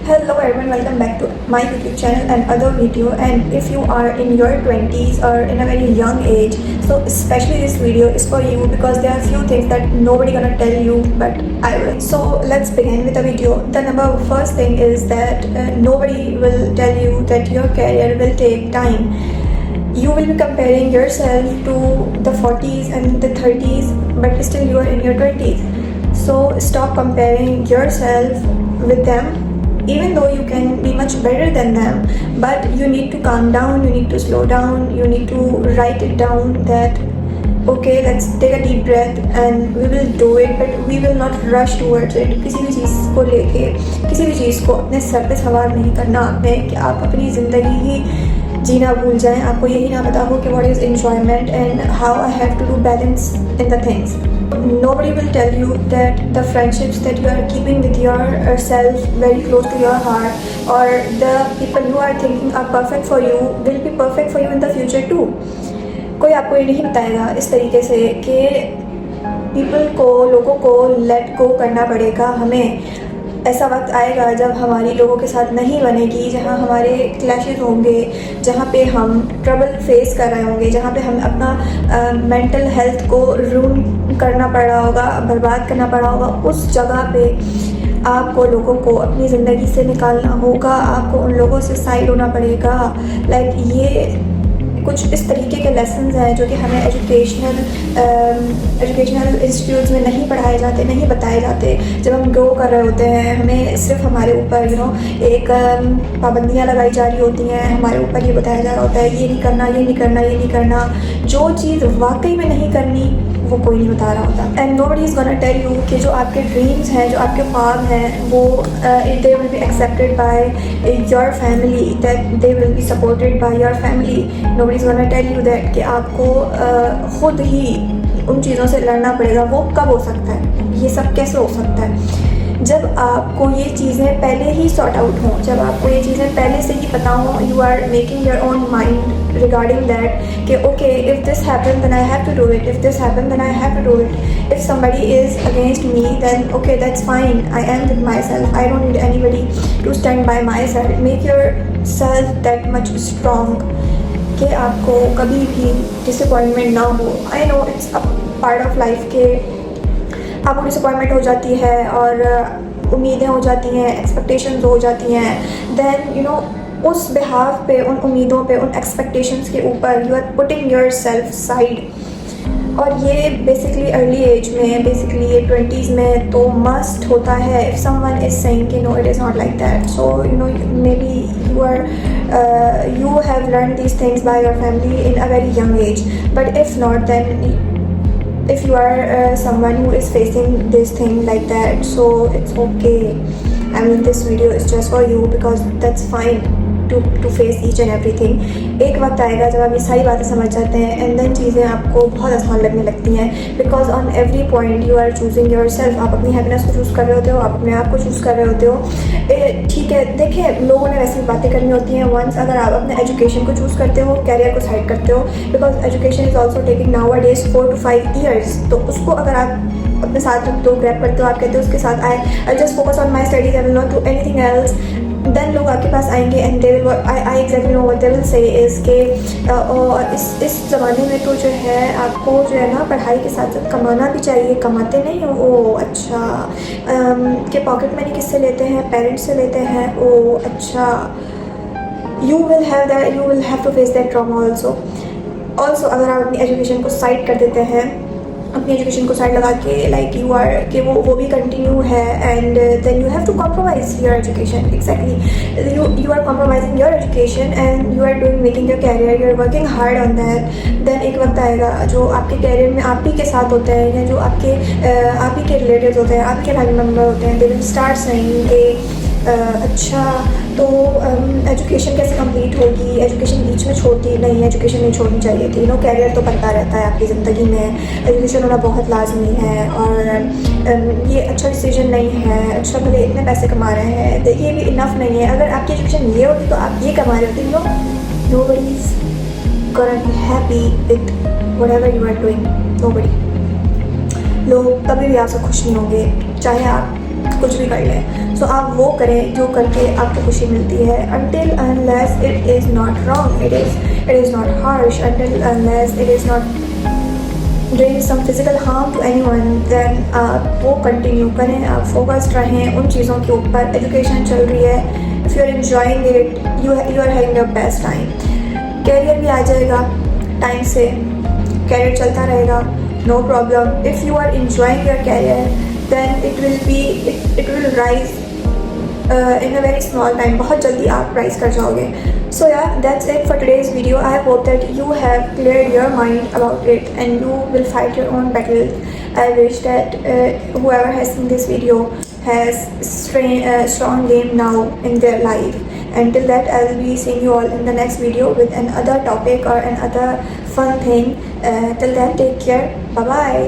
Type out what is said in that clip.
Hello everyone, welcome back to my YouTube channel and other video. And if you are in your 20s or in a very young age, so especially this video is for you because there are few things that nobody gonna tell you, but I will. So let's begin with the video. The first thing is that nobody will tell you that your career will take time. You will be comparing yourself to the 40s and the 30s, but still you are in your 20s. So stop comparing yourself with them, even though you can be much better than them. But you need to calm down, you need to slow down, you need to write it down that okay, let's take a deep breath and we will do it, but we will not rush towards it. किसी भी चीज़ को लेके, किसी भी चीज़ को अपने sir पे सवार नहीं करना आपने कि आप अपनी ज़िंदगी ही जीना भूल जाएं, आपको यही ना पता हो कि what is enjoyment and how I have to do balance in the things. Nobody will tell you that the friendships that you are keeping with yourself very close to your heart, or the people who are thinking are perfect for you will be perfect for you in the future too. कोई आपको ये नहीं बताएगा इस तरीके से कि लोगों को लेट गो करना पड़ेगा हमें। ऐसा वक्त आएगा जब हमारी लोगों के साथ नहीं बनेगी, जहाँ हमारे क्लैशेस होंगे, जहाँ पे हम ट्रबल फेस कर रहे होंगे, जहाँ पे हम अपना मेंटल हेल्थ को रूइन करना पड़ा होगा, बर्बाद करना पड़ा होगा। उस जगह पे आपको लोगों को अपनी ज़िंदगी से निकालना होगा, आपको उन लोगों से साइड होना पड़ेगा। ये कुछ इस तरीके के लेसन्स हैं जो कि हमें एजुकेशनल इंस्टीट्यूट्स में नहीं पढ़ाए जाते, नहीं बताए जाते। जब हम ग्रो कर रहे होते हैं हमें सिर्फ हमारे ऊपर एक पाबंदियाँ लगाई जा रही होती हैं, हमारे ऊपर ये बताया जा रहा होता है ये नहीं करना, ये नहीं करना, ये नहीं करना। जो चीज़ वाकई में नहीं करनी वो कोई नहीं बता रहा होता। And nobody is gonna tell you कि जो आपके ड्रीम्स हैं, जो आपके ख्वाब हैं, वो they will be accepted by your family, that they will be supported by your family. Nobody is gonna tell you that कि आपको खुद ही उन चीज़ों से लड़ना पड़ेगा। वो कब हो सकता है, ये सब कैसे हो सकता है? जब आपको ये चीज़ें पहले ही सॉर्ट आउट हों, जब आपको ये चीज़ें पहले से ही पता हों, you are making your own mind regarding that कि okay, if this happened then I have to do it, if this happened then I have to do it, if somebody is against me then okay, that's fine, I am with myself, I don't need anybody to stand by my side. Make yourself that much strong कि आपको कभी भी disappointment ना हो. I know it's a part of life कि आपको disappointment हो जाती है और उम्मीदें हो जाती हैं, एक्सपेक्टेशंस हो जाती हैं, देन उस बिहाफ पे, उन उम्मीदों पे, उन एक्सपेक्टेशंस के ऊपर you are putting yourself side. और ये बेसिकली अर्ली एज में, बेसिकली ये 20s में तो मस्ट होता है। इफ़ समवन इज़ सेइंग कि no it is not like that, so maybe you have learned these things by your family in a very young age, but if not, then if you are someone who is facing this thing like that, so it's okay. I mean, this video is just for you because that's fine to face each and everything. एक वक्त आएगा जब आप ये सारी बातें समझ जाते हैं एंड देन चीज़ें आपको बहुत आसान लगने लगती हैं, because on every point you are choosing yourself. आप अपनी हैप्पीनेस को चूज़ कर रहे होते हो, आप अपने आप को चूज़ कर रहे होते हो। ठीक है, देखिए लोगों ने वैसी बातें करनी होती हैं। वंस अगर आप अपने एजुकेशन को चूज़ करते हो, कैरियर को साइड करते हो, because education is also taking now a days 4 to 5 years, तो उसको अगर आप अपने साथ रखते हो, ग्रैब करते हो, आप कहते हो उसके साथ I just focus on my studies, I will not do anything else, then लोग आपके पास आएंगे and they will, I exactly know what they will say is के इस ज़माने में तो जो है आपको जो है ना पढ़ाई के साथ साथ कमाना भी चाहिए। कमाते नहीं हो? ओ अच्छा। कि पॉकेट मनी किससे लेते हैं? पेरेंट्स से लेते हैं। ओ अच्छा। You will have to face that trauma also. अगर आप अपनी एजुकेशन को साइड कर देते हैं, अपनी एजुकेशन को साइड लगा के लाइक यू आर कि वो भी कंटिन्यू है, and then you have to compromise your education. Exactly, you are compromising your education and you are doing making your career, you are working hard on that. Then एक वक्त आएगा जो आपके career में आप ही के साथ होते हैं, या जो आप ही के रिलेटिव्स होते हैं, आपके फैमिली मेम्बर होते हैं, दे विल स्टार्ट सेइंग कि अच्छा तो एजुकेशन कैसे कंप्लीट होगी, एजुकेशन बीच में छोड़ती नहीं, एजुकेशन नहीं छोड़नी चाहिए थी। कैरियर तो बनता रहता है आपकी ज़िंदगी में, एजुकेशन होना बहुत लाजमी है, और ये अच्छा डिसीजन नहीं है। अच्छा भले इतने पैसे कमा रहे हैं, ये भी इनफ नहीं है। अगर आपकी एजुकेशन ये होती तो आप ये कमा रहे होते, nobody is gonna be happy with whatever you are doing, nobody। लोग कभी भी आपसे खुश नहीं होंगे, चाहे आप कुछ भी कर लें। सो आप वो करें जो करके आपको खुशी मिलती है। until unless it is not wrong, it is not harsh, until unless it is not doing some physical harm to anyone, then आप वो कंटिन्यू करें, आप फोकस्ड रहें उन चीज़ों के ऊपर। एजुकेशन चल रही है, if you are enjoying it, you are having your best time. Career भी आ जाएगा टाइम से, कैरियर चलता रहेगा, no problem. If you are enjoying your career then it will rise in a very small time, बहुत जल्दी आप rise कर जाओगे। So yeah, that's it for today's video. I hope that you have cleared your mind about it and you will fight your own battles. I wish that whoever has seen this video has strong game now in their life. Until that, I will be seeing you all in the next video with another topic or another fun thing. Till then, take care. Bye bye.